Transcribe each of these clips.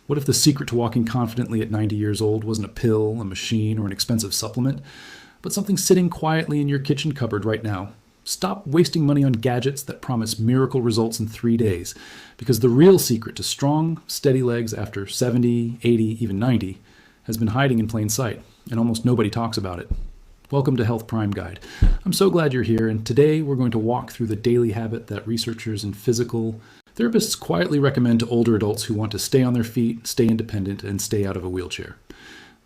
What if the secret to walking confidently at 90 years old wasn't a pill, a machine, or an expensive supplement, but something sitting quietly in your kitchen cupboard right now? Stop wasting money on gadgets that promise miracle results in 3 days, because the real secret to strong, steady legs after 70, 80, even 90 has been hiding in plain sight, and almost nobody talks about it. Welcome to Health Prime Guide. I'm so glad you're here, and today we're going to walk through the daily habit that researchers and physical therapists quietly recommend to older adults who want to stay on their feet, stay independent, and stay out of a wheelchair.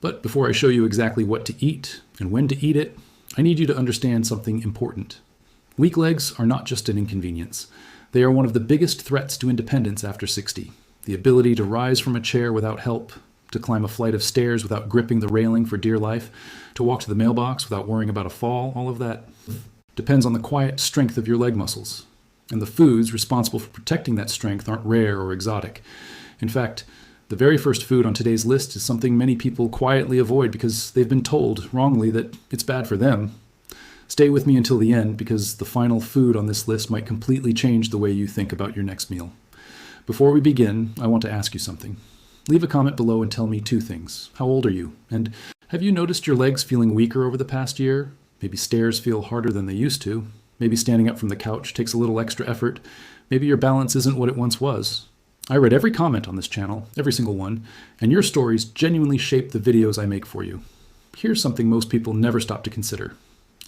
But before I show you exactly what to eat and when to eat it, I need you to understand something important. Weak legs are not just an inconvenience. They are one of the biggest threats to independence after 60. The ability to rise from a chair without help, to climb a flight of stairs without gripping the railing for dear life, to walk to the mailbox without worrying about a fall, all of that depends on the quiet strength of your leg muscles. And the foods responsible for protecting that strength aren't rare or exotic. In fact, the very first food on today's list is something many people quietly avoid because they've been told wrongly that it's bad for them. Stay with me until the end because the final food on this list might completely change the way you think about your next meal. Before we begin, I want to ask you something. Leave a comment below and tell me two things. How old are you? And have you noticed your legs feeling weaker over the past year? Maybe stairs feel harder than they used to. Maybe standing up from the couch takes a little extra effort. Maybe your balance isn't what it once was. I read every comment on this channel, every single one, and your stories genuinely shape the videos I make for you. Here's something most people never stop to consider.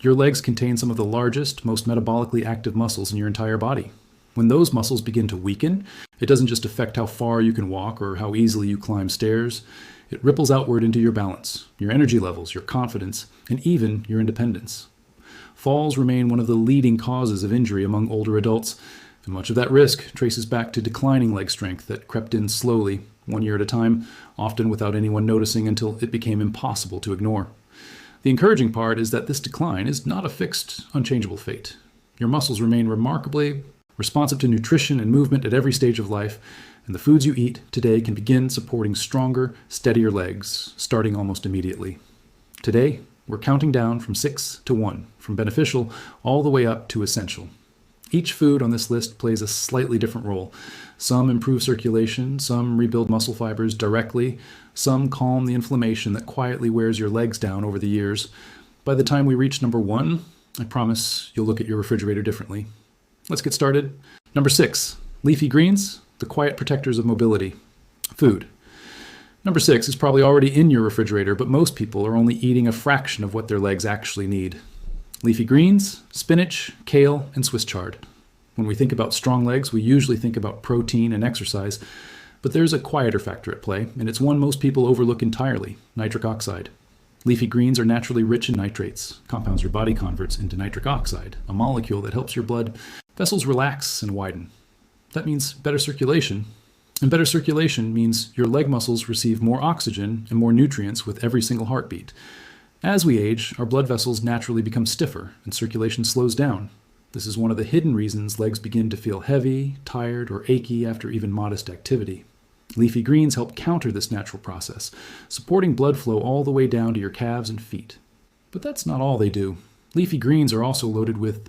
Your legs contain some of the largest, most metabolically active muscles in your entire body. When those muscles begin to weaken, it doesn't just affect how far you can walk or how easily you climb stairs. It ripples outward into your balance, your energy levels, your confidence, and even your independence. Falls remain one of the leading causes of injury among older adults, and much of that risk traces back to declining leg strength that crept in slowly, 1 year at a time, often without anyone noticing until it became impossible to ignore. The encouraging part is that this decline is not a fixed, unchangeable fate. Your muscles remain remarkably responsive to nutrition and movement at every stage of life, and the foods you eat today can begin supporting stronger, steadier legs, starting almost immediately. Today, we're counting down from 6 to 1, from beneficial all the way up to essential. Each food on this list plays a slightly different role. Some improve circulation, some rebuild muscle fibers directly, some calm the inflammation that quietly wears your legs down over the years. By the time we reach number 1, I promise you'll look at your refrigerator differently. Let's get started. Number 6, leafy greens, the quiet protectors of mobility. Food. Number 6 is probably already in your refrigerator, but most people are only eating a fraction of what their legs actually need. Leafy greens, spinach, kale, and Swiss chard. When we think about strong legs, we usually think about protein and exercise, but there's a quieter factor at play, and it's one most people overlook entirely: nitric oxide. Leafy greens are naturally rich in nitrates, compounds your body converts into nitric oxide, a molecule that helps your blood vessels relax and widen. That means better circulation. And better circulation means your leg muscles receive more oxygen and more nutrients with every single heartbeat. As we age, our blood vessels naturally become stiffer and circulation slows down. This is one of the hidden reasons legs begin to feel heavy, tired, or achy after even modest activity. Leafy greens help counter this natural process, supporting blood flow all the way down to your calves and feet. But that's not all they do. Leafy greens are also loaded with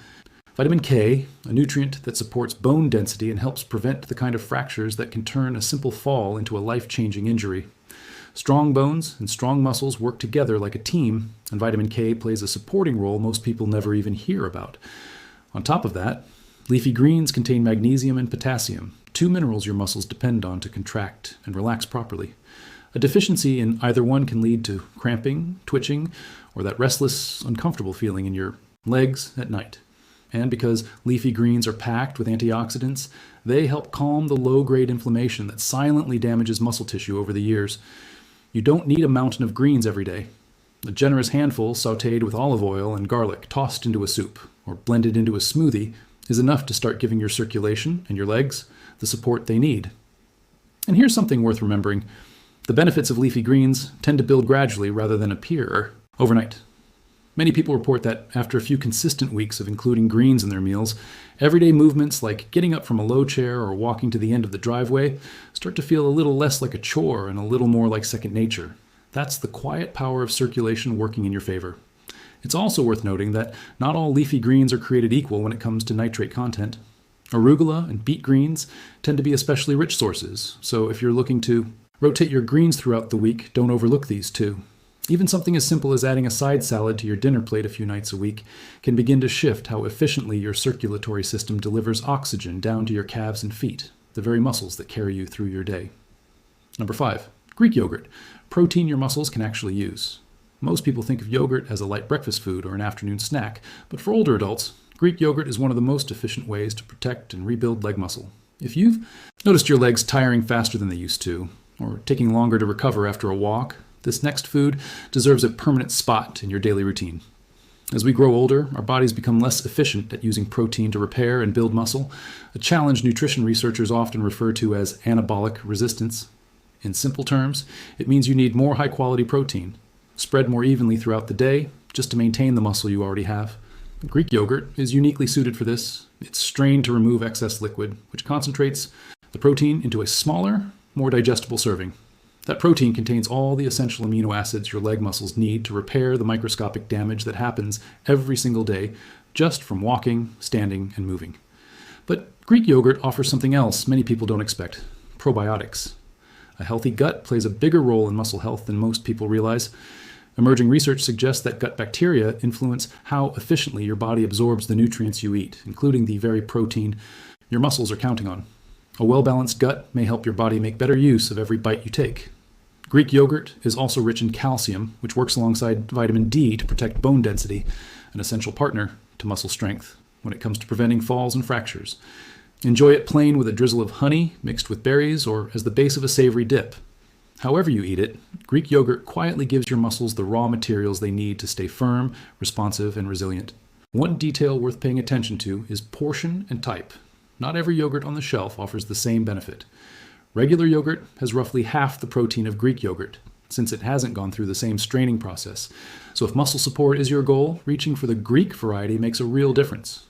vitamin K, a nutrient that supports bone density and helps prevent the kind of fractures that can turn a simple fall into a life-changing injury. Strong bones and strong muscles work together like a team, and vitamin K plays a supporting role most people never even hear about. On top of that, leafy greens contain magnesium and potassium, two minerals your muscles depend on to contract and relax properly. A deficiency in either one can lead to cramping, twitching, or that restless, uncomfortable feeling in your legs at night. And because leafy greens are packed with antioxidants, they help calm the low-grade inflammation that silently damages muscle tissue over the years. You don't need a mountain of greens every day. A generous handful sautéed with olive oil and garlic tossed into a soup or blended into a smoothie is enough to start giving your circulation and your legs the support they need. And here's something worth remembering. The benefits of leafy greens tend to build gradually rather than appear overnight. Many people report that after a few consistent weeks of including greens in their meals, everyday movements like getting up from a low chair or walking to the end of the driveway start to feel a little less like a chore and a little more like second nature. That's the quiet power of circulation working in your favor. It's also worth noting that not all leafy greens are created equal when it comes to nitrate content. Arugula and beet greens tend to be especially rich sources, so if you're looking to Rotate your greens throughout the week. Don't overlook these too. Even something as simple as adding a side salad to your dinner plate a few nights a week can begin to shift how efficiently your circulatory system delivers oxygen down to your calves and feet, the very muscles that carry you through your day. Number 5, Greek yogurt. Protein your muscles can actually use. Most people think of yogurt as a light breakfast food or an afternoon snack, but for older adults, Greek yogurt is one of the most efficient ways to protect and rebuild leg muscle. If you've noticed your legs tiring faster than they used to, or taking longer to recover after a walk, this next food deserves a permanent spot in your daily routine. As we grow older, our bodies become less efficient at using protein to repair and build muscle, a challenge nutrition researchers often refer to as anabolic resistance. In simple terms, it means you need more high-quality protein, spread more evenly throughout the day, just to maintain the muscle you already have. Greek yogurt is uniquely suited for this. It's strained to remove excess liquid, which concentrates the protein into a smaller, more digestible serving. That protein contains all the essential amino acids your leg muscles need to repair the microscopic damage that happens every single day just from walking, standing, and moving. But Greek yogurt offers something else many people don't expect: probiotics. A healthy gut plays a bigger role in muscle health than most people realize. Emerging research suggests that gut bacteria influence how efficiently your body absorbs the nutrients you eat, including the very protein your muscles are counting on. A well-balanced gut may help your body make better use of every bite you take. Greek yogurt is also rich in calcium, which works alongside vitamin D to protect bone density, an essential partner to muscle strength when it comes to preventing falls and fractures. Enjoy it plain with a drizzle of honey mixed with berries or as the base of a savory dip. However you eat it, Greek yogurt quietly gives your muscles the raw materials they need to stay firm, responsive, and resilient. One detail worth paying attention to is portion and type. Not every yogurt on the shelf offers the same benefit. Regular yogurt has roughly half the protein of Greek yogurt, since it hasn't gone through the same straining process. So if muscle support is your goal, reaching for the Greek variety makes a real difference.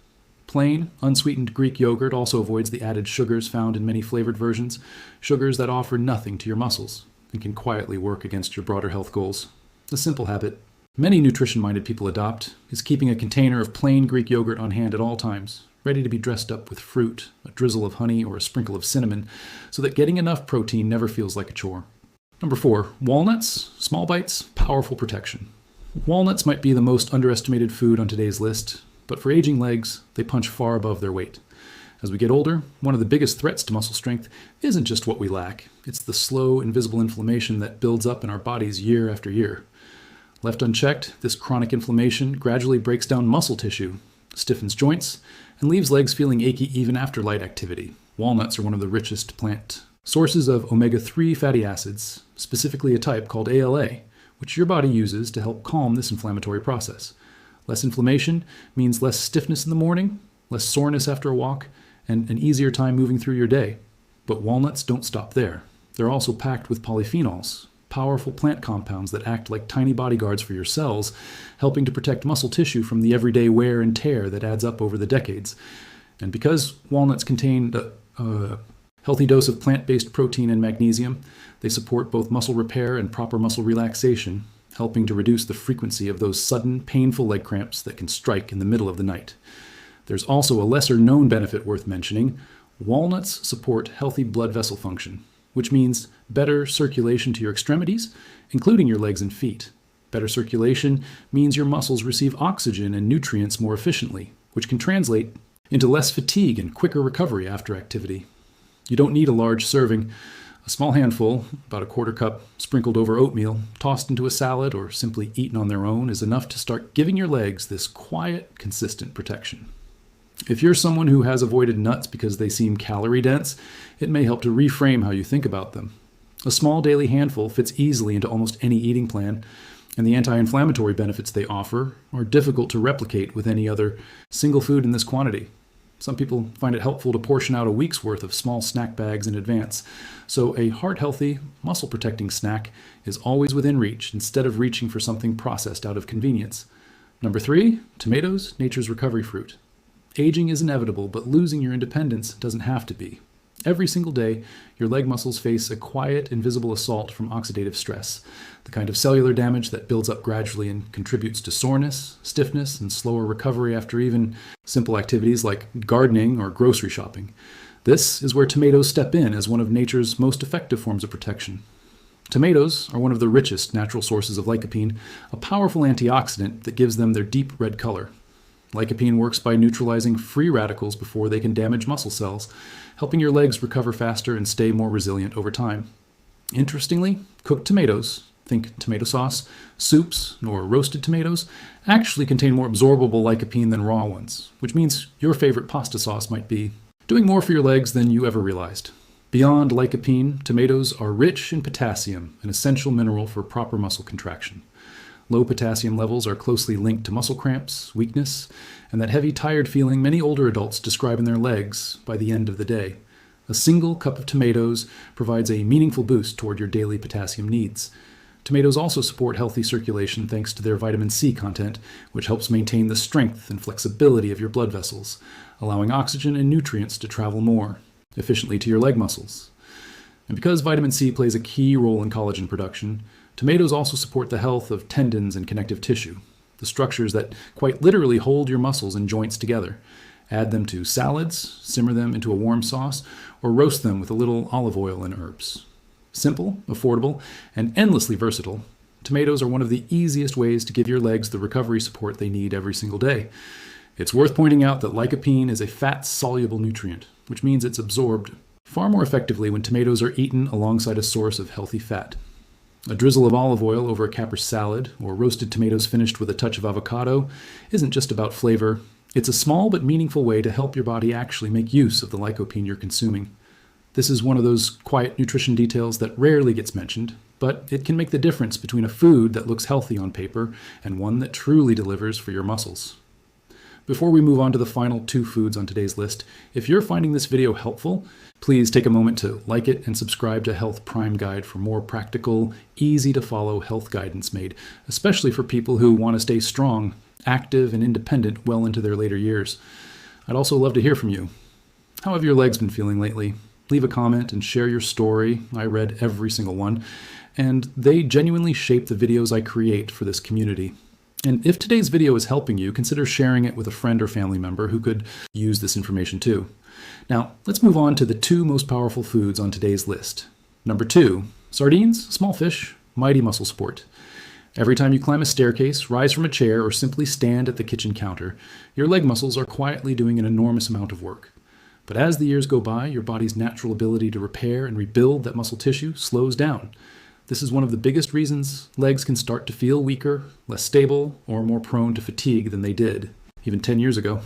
Plain, unsweetened Greek yogurt also avoids the added sugars found in many flavored versions, sugars that offer nothing to your muscles and can quietly work against your broader health goals. A simple habit many nutrition-minded people adopt is keeping a container of plain Greek yogurt on hand at all times, ready to be dressed up with fruit, a drizzle of honey, or a sprinkle of cinnamon, so that getting enough protein never feels like a chore. Number 4, walnuts, small bites, powerful protection. Walnuts might be the most underestimated food on today's list, but for aging legs, they punch far above their weight. As we get older, one of the biggest threats to muscle strength isn't just what we lack, it's the slow, invisible inflammation that builds up in our bodies year after year. Left unchecked, this chronic inflammation gradually breaks down muscle tissue, stiffens joints, and leaves legs feeling achy even after light activity. Walnuts are one of the richest plant sources of omega-3 fatty acids, specifically a type called ALA, which your body uses to help calm this inflammatory process. Less inflammation means less stiffness in the morning, less soreness after a walk, and an easier time moving through your day. But walnuts don't stop there. They're also packed with polyphenols, powerful plant compounds that act like tiny bodyguards for your cells, helping to protect muscle tissue from the everyday wear and tear that adds up over the decades. And because walnuts contain a healthy dose of plant-based protein and magnesium, they support both muscle repair and proper muscle relaxation, helping to reduce the frequency of those sudden, painful leg cramps that can strike in the middle of the night. There's also a lesser-known benefit worth mentioning. Walnuts support healthy blood vessel function, which means better circulation to your extremities, including your legs and feet. Better circulation means your muscles receive oxygen and nutrients more efficiently, which can translate into less fatigue and quicker recovery after activity. You don't need a large serving. A small handful, about a quarter cup, sprinkled over oatmeal, tossed into a salad, or simply eaten on their own is enough to start giving your legs this quiet, consistent protection. If you're someone who has avoided nuts because they seem calorie-dense, it may help to reframe how you think about them. A small daily handful fits easily into almost any eating plan, and the anti-inflammatory benefits they offer are difficult to replicate with any other single food in this quantity. Some people find it helpful to portion out a week's worth of small snack bags in advance, so a heart-healthy, muscle-protecting snack is always within reach instead of reaching for something processed out of convenience. Number 3, tomatoes, nature's recovery fruit. Aging is inevitable, but losing your independence doesn't have to be. Every single day, your leg muscles face a quiet, invisible assault from oxidative stress, the kind of cellular damage that builds up gradually and contributes to soreness, stiffness, and slower recovery after even simple activities like gardening or grocery shopping. This is where tomatoes step in as one of nature's most effective forms of protection. Tomatoes are one of the richest natural sources of lycopene, a powerful antioxidant that gives them their deep red color. Lycopene works by neutralizing free radicals before they can damage muscle cells, helping your legs recover faster and stay more resilient over time. Interestingly, cooked tomatoes, think tomato sauce, soups, or roasted tomatoes, actually contain more absorbable lycopene than raw ones, which means your favorite pasta sauce might be doing more for your legs than you ever realized. Beyond lycopene, tomatoes are rich in potassium, an essential mineral for proper muscle contraction. Low potassium levels are closely linked to muscle cramps, weakness, and that heavy, tired feeling many older adults describe in their legs by the end of the day. A single cup of tomatoes provides a meaningful boost toward your daily potassium needs. Tomatoes also support healthy circulation thanks to their vitamin C content, which helps maintain the strength and flexibility of your blood vessels, allowing oxygen and nutrients to travel more efficiently to your leg muscles. And because vitamin C plays a key role in collagen production, tomatoes also support the health of tendons and connective tissue, the structures that quite literally hold your muscles and joints together. Add them to salads, simmer them into a warm sauce, or roast them with a little olive oil and herbs. Simple, affordable, and endlessly versatile, tomatoes are one of the easiest ways to give your legs the recovery support they need every single day. It's worth pointing out that lycopene is a fat-soluble nutrient, which means it's absorbed far more effectively when tomatoes are eaten alongside a source of healthy fat. A drizzle of olive oil over a Capper salad, or roasted tomatoes finished with a touch of avocado, isn't just about flavor. It's a small but meaningful way to help your body actually make use of the lycopene you're consuming. This is one of those quiet nutrition details that rarely gets mentioned, but it can make the difference between a food that looks healthy on paper and one that truly delivers for your muscles. Before we move on to the final 2 foods on today's list, if you're finding this video helpful, please take a moment to like it and subscribe to Health Prime Guide for more practical, easy-to-follow health guidance made, especially for people who want to stay strong, active, and independent well into their later years. I'd also love to hear from you. How have your legs been feeling lately? Leave a comment and share your story. I read every single one, and they genuinely shape the videos I create for this community. And if today's video is helping you, consider sharing it with a friend or family member who could use this information too. Now, let's move on to the 2 most powerful foods on today's list. Number 2, sardines, small fish, mighty muscle support. Every time you climb a staircase, rise from a chair, or simply stand at the kitchen counter, your leg muscles are quietly doing an enormous amount of work. But as the years go by, your body's natural ability to repair and rebuild that muscle tissue slows down. This is one of the biggest reasons legs can start to feel weaker, less stable, or more prone to fatigue than they did even 10 years ago.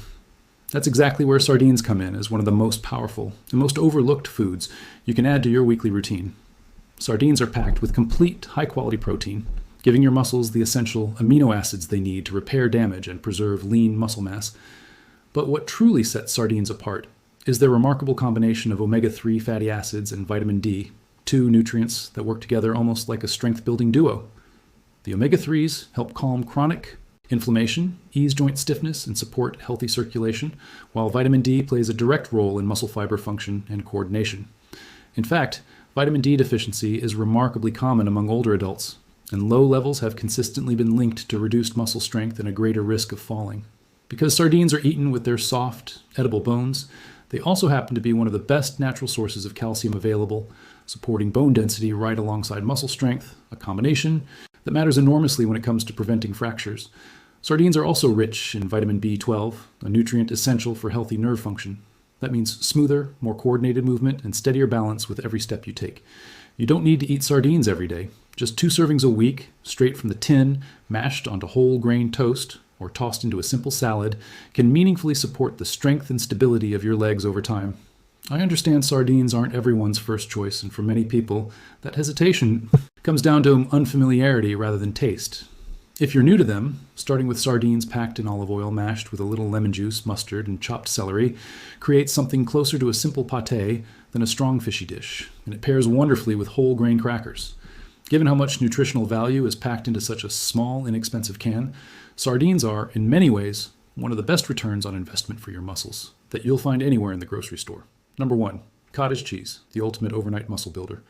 That's exactly where sardines come in as one of the most powerful and most overlooked foods you can add to your weekly routine. Sardines are packed with complete, high-quality protein, giving your muscles the essential amino acids they need to repair damage and preserve lean muscle mass. But what truly sets sardines apart is their remarkable combination of omega-3 fatty acids and vitamin D, 2 nutrients that work together almost like a strength-building duo. The omega-3s help calm chronic inflammation, ease joint stiffness, and support healthy circulation, while vitamin D plays a direct role in muscle fiber function and coordination. In fact, vitamin D deficiency is remarkably common among older adults, and low levels have consistently been linked to reduced muscle strength and a greater risk of falling. Because sardines are eaten with their soft, edible bones, they also happen to be one of the best natural sources of calcium available, supporting bone density right alongside muscle strength, a combination that matters enormously when it comes to preventing fractures. Sardines are also rich in vitamin B12, a nutrient essential for healthy nerve function. That means smoother, more coordinated movement and steadier balance with every step you take. You don't need to eat sardines every day. Just 2 servings a week, straight from the tin, mashed onto whole grain toast, or tossed into a simple salad, can meaningfully support the strength and stability of your legs over time. I understand sardines aren't everyone's first choice, and for many people, that hesitation comes down to unfamiliarity rather than taste. If you're new to them, starting with sardines packed in olive oil mashed with a little lemon juice, mustard, and chopped celery creates something closer to a simple pâté than a strong fishy dish, and it pairs wonderfully with whole grain crackers. Given how much nutritional value is packed into such a small, inexpensive can, sardines are, in many ways, one of the best returns on investment for your muscles that you'll find anywhere in the grocery store. Number 1, cottage cheese, the ultimate overnight muscle builder.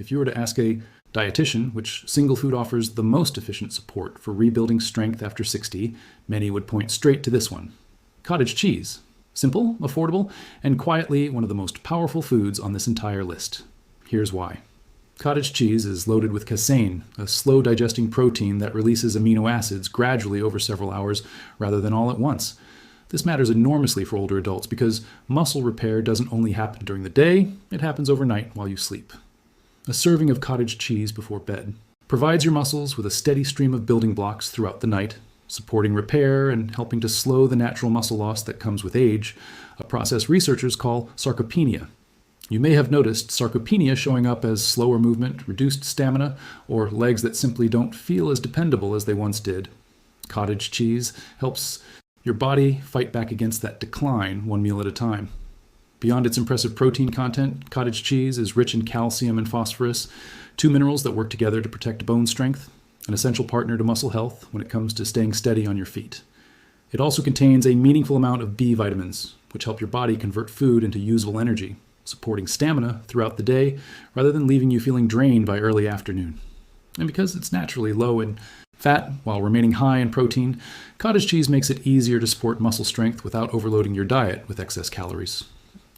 If you were to ask a dietitian which single food offers the most efficient support for rebuilding strength after 60, many would point straight to this one. Cottage cheese. Simple, affordable, and quietly one of the most powerful foods on this entire list. Here's why. Cottage cheese is loaded with casein, a slow-digesting protein that releases amino acids gradually over several hours rather than all at once. This matters enormously for older adults because muscle repair doesn't only happen during the day, it happens overnight while you sleep. A serving of cottage cheese before bed provides your muscles with a steady stream of building blocks throughout the night, supporting repair and helping to slow the natural muscle loss that comes with age, a process researchers call sarcopenia. You may have noticed sarcopenia showing up as slower movement, reduced stamina, or legs that simply don't feel as dependable as they once did. Cottage cheese helps your body fight back against that decline one meal at a time. Beyond its impressive protein content, cottage cheese is rich in calcium and phosphorus, two minerals that work together to protect bone strength, an essential partner to muscle health when it comes to staying steady on your feet. It also contains a meaningful amount of B vitamins, which help your body convert food into usable energy, supporting stamina throughout the day rather than leaving you feeling drained by early afternoon. And because it's naturally low in fat while remaining high in protein, cottage cheese makes it easier to support muscle strength without overloading your diet with excess calories.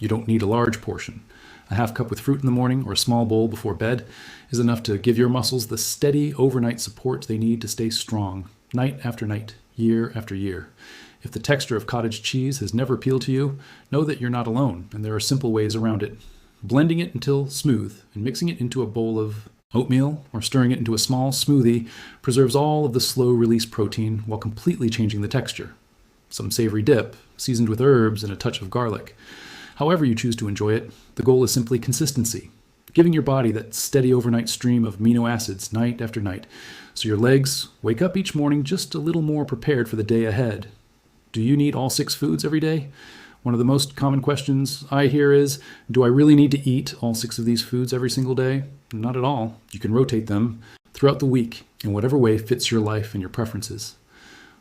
You don't need a large portion. A half cup with fruit in the morning or a small bowl before bed is enough to give your muscles the steady overnight support they need to stay strong, night after night, year after year. If the texture of cottage cheese has never appealed to you, know that you're not alone, and there are simple ways around it. Blending it until smooth and mixing it into a bowl of oatmeal or stirring it into a small smoothie preserves all of the slow-release protein while completely changing the texture. Some savory dip, seasoned with herbs and a touch of garlic. However you choose to enjoy it, the goal is simply consistency, giving your body that steady overnight stream of amino acids night after night, so your legs wake up each morning just a little more prepared for the day ahead. Do you need all 6 foods every day? One of the most common questions I hear is, do I really need to eat all 6 of these foods every single day? Not at all. You can rotate them throughout the week in whatever way fits your life and your preferences.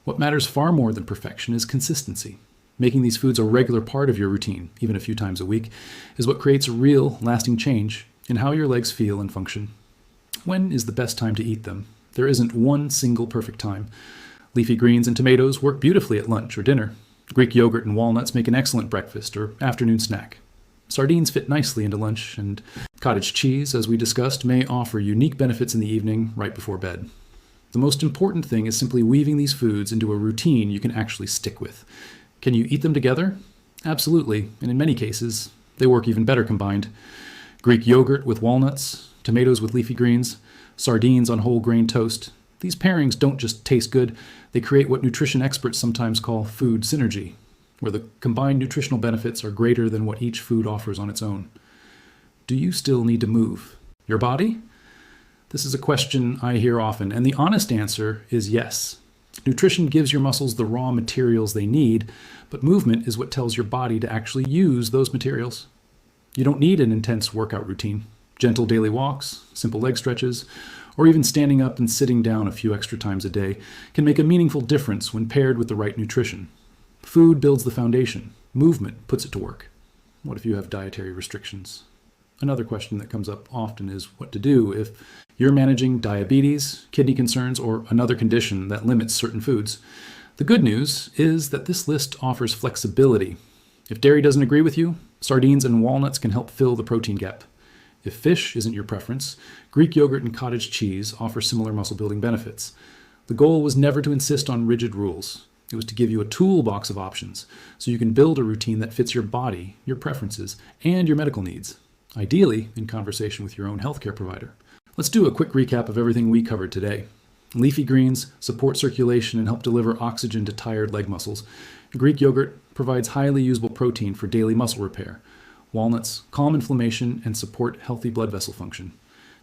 What matters far more than perfection is consistency. Making these foods a regular part of your routine, even a few times a week, is what creates a real, lasting change in how your legs feel and function. When is the best time to eat them? There isn't one single perfect time. Leafy greens and tomatoes work beautifully at lunch or dinner. Greek yogurt and walnuts make an excellent breakfast or afternoon snack. Sardines fit nicely into lunch, and cottage cheese, as we discussed, may offer unique benefits in the evening right before bed. The most important thing is simply weaving these foods into a routine you can actually stick with. Can you eat them together? Absolutely, and in many cases, they work even better combined. Greek yogurt with walnuts, tomatoes with leafy greens, sardines on whole grain toast. These pairings don't just taste good, they create what nutrition experts sometimes call food synergy, where the combined nutritional benefits are greater than what each food offers on its own. Do you still need to move your body? This is a question I hear often, and the honest answer is yes. Nutrition gives your muscles the raw materials they need, but movement is what tells your body to actually use those materials. You don't need an intense workout routine. Gentle daily walks, simple leg stretches, or even standing up and sitting down a few extra times a day can make a meaningful difference when paired with the right nutrition. Food builds the foundation. Movement puts it to work. What if you have dietary restrictions? Another question that comes up often is what to do if you're managing diabetes, kidney concerns, or another condition that limits certain foods. The good news is that this list offers flexibility. If dairy doesn't agree with you, sardines and walnuts can help fill the protein gap. If fish isn't your preference, Greek yogurt and cottage cheese offer similar muscle-building benefits. The goal was never to insist on rigid rules. It was to give you a toolbox of options so you can build a routine that fits your body, your preferences, and your medical needs, ideally in conversation with your own healthcare provider. Let's do a quick recap of everything we covered today. Leafy greens support circulation and help deliver oxygen to tired leg muscles. Greek yogurt provides highly usable protein for daily muscle repair. Walnuts calm inflammation and support healthy blood vessel function.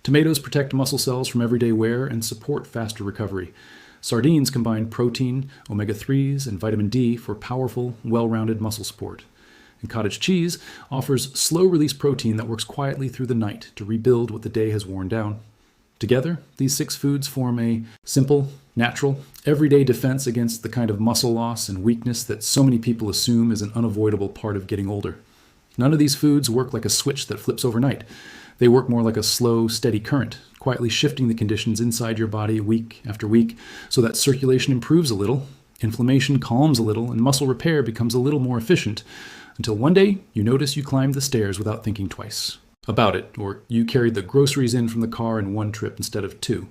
Tomatoes protect muscle cells from everyday wear and support faster recovery. Sardines combine protein, omega-3s, and vitamin D for powerful, well-rounded muscle support. And cottage cheese offers slow-release protein that works quietly through the night to rebuild what the day has worn down. Together, these 6 foods form a simple, natural, everyday defense against the kind of muscle loss and weakness that so many people assume is an unavoidable part of getting older. None of these foods work like a switch that flips overnight. They work more like a slow, steady current, quietly shifting the conditions inside your body week after week so that circulation improves a little, inflammation calms a little, and muscle repair becomes a little more efficient, until one day you notice you climbed the stairs without thinking twice. about it, or you carried the groceries in from the car in one trip instead of two.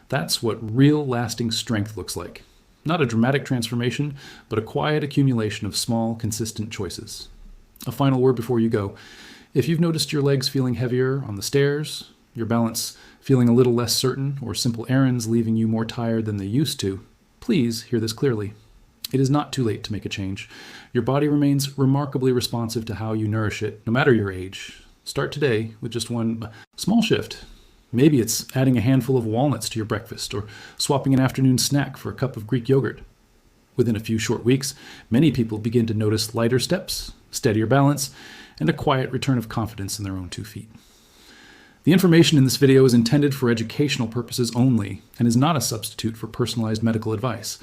That's what real lasting strength looks like. Not a dramatic transformation, but a quiet accumulation of small, consistent choices. A final word before you go. If you've noticed your legs feeling heavier on the stairs, your balance feeling a little less certain, or simple errands leaving you more tired than they used to, please hear this clearly. It is not too late to make a change. Your body remains remarkably responsive to how you nourish it, no matter your age. Start today with just one small shift. Maybe it's adding a handful of walnuts to your breakfast, or swapping an afternoon snack for a cup of Greek yogurt. Within a few short weeks, many people begin to notice lighter steps, steadier balance, and a quiet return of confidence in their own 2 feet. The information in this video is intended for educational purposes only and is not a substitute for personalized medical advice.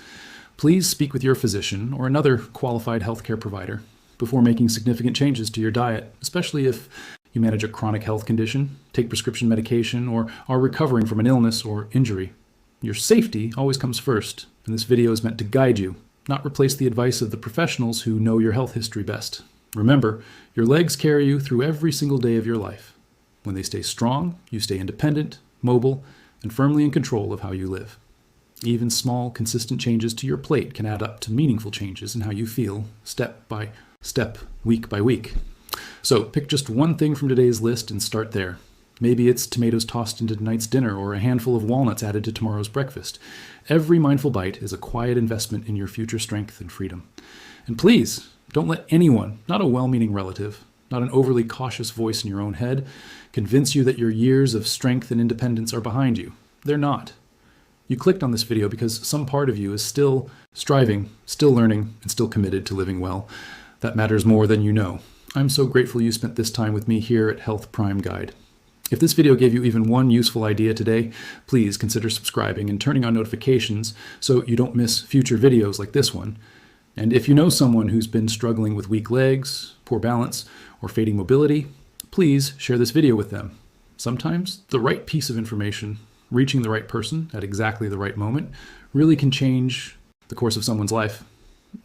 Please speak with your physician or another qualified healthcare provider before making significant changes to your diet, especially if you manage a chronic health condition, take prescription medication, or are recovering from an illness or injury. Your safety always comes first, and this video is meant to guide you, not replace the advice of the professionals who know your health history best. Remember, your legs carry you through every single day of your life. When they stay strong, you stay independent, mobile, and firmly in control of how you live. Even small, consistent changes to your plate can add up to meaningful changes in how you feel, step by step, week by week. So pick just one thing from today's list and start there. Maybe it's tomatoes tossed into tonight's dinner or a handful of walnuts added to tomorrow's breakfast. Every mindful bite is a quiet investment in your future strength and freedom. And please, don't let anyone, not a well-meaning relative, not an overly cautious voice in your own head, convince you that your years of strength and independence are behind you. They're not. You clicked on this video because some part of you is still striving, still learning, and still committed to living well. That matters more than you know. I'm so grateful you spent this time with me here at Health Prime Guide. If this video gave you even one useful idea today, please consider subscribing and turning on notifications so you don't miss future videos like this one. And if you know someone who's been struggling with weak legs, poor balance, or fading mobility, please share this video with them. Sometimes the right piece of information, reaching the right person at exactly the right moment, really can change the course of someone's life.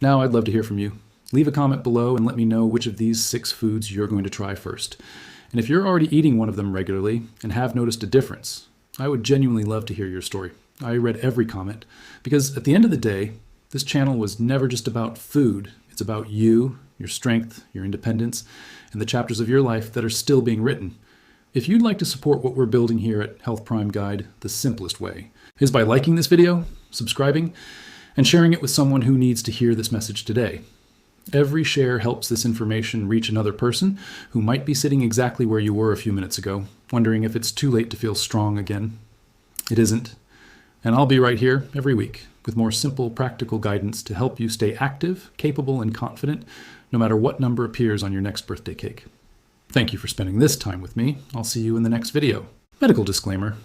Now I'd love to hear from you. Leave a comment below and let me know which of these 6 foods you're going to try first. And if you're already eating one of them regularly and have noticed a difference, I would genuinely love to hear your story. I read every comment because at the end of the day, this channel was never just about food. It's about you, your strength, your independence, and the chapters of your life that are still being written. If you'd like to support what we're building here at Health Prime Guide, the simplest way is by liking this video, subscribing, and sharing it with someone who needs to hear this message today. Every share helps this information reach another person who might be sitting exactly where you were a few minutes ago, wondering if it's too late to feel strong again. It isn't. And I'll be right here every week with more simple, practical guidance to help you stay active, capable, and confident, no matter what number appears on your next birthday cake. Thank you for spending this time with me. I'll see you in the next video. Medical disclaimer.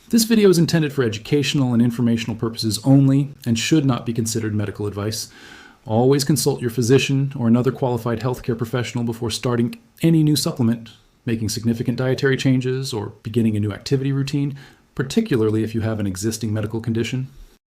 This video is intended for educational and informational purposes only and should not be considered medical advice. Always consult your physician or another qualified healthcare professional before starting any new supplement, making significant dietary changes, or beginning a new activity routine, particularly if you have an existing medical condition.